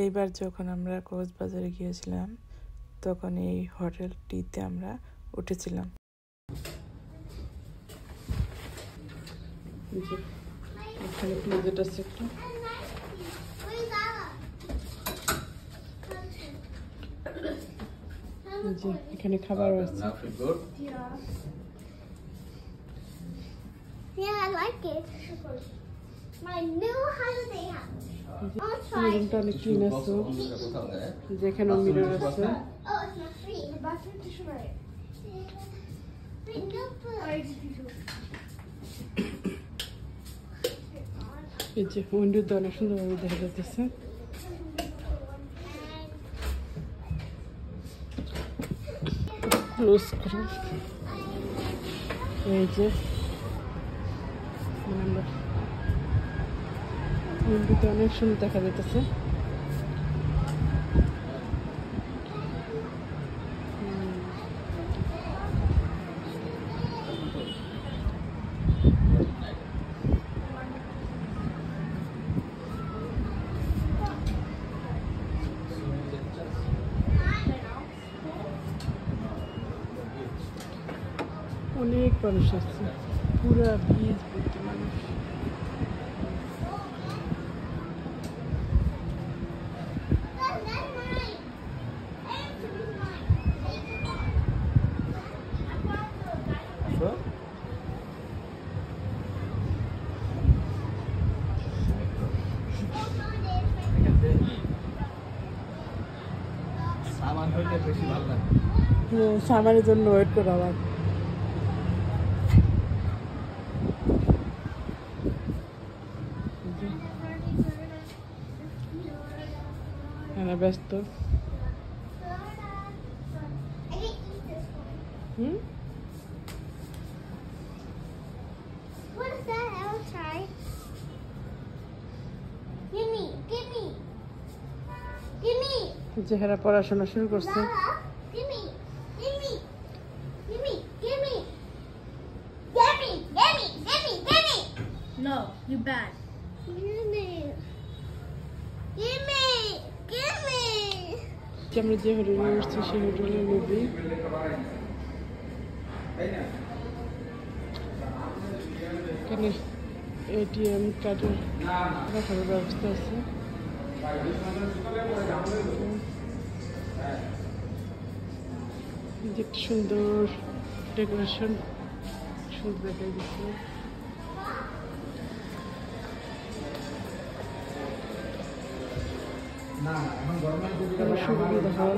এইবার যখন আমরা কক্সবাজারে গিয়েছিলাম তখন এই হোটেলটিতে আমরা উঠেছিলাম। এখানে ক্লোজেট আছে একটা। এখানে খাবার আছে। Yeah, I like it. My new holiday house. রুমটা অনেক ক্লিন আছে, যেখানে মিরর আছে। Oh, it's not free. The bathroom tissue right. এই যে উইন্ডোতে অনেক সুন্দরভাবে দেখা যাচ্ছে। ক্লোজ করো। এই যে উইন্ডোতে অনেক সুন্দর দেখা যাচ্ছে। অনেক মানুষ আসছে, পুরা বীজ ভর্তি মানুষ। সামারের জন্য ওয়েট করে আবার ব্যস্ত। চেহারা পড়াশোনা শুরু করছে। No, you bad. আমরা যে হোটেলে উঠছি সেই হোটেলের লবি। এখানে এটিএম কার্ডের রাখার ব্যবস্থা আছে। যে সুন্দর ডেকোরেশন, সুন্দর দেখা যাচ্ছে। সুবিধা হয়।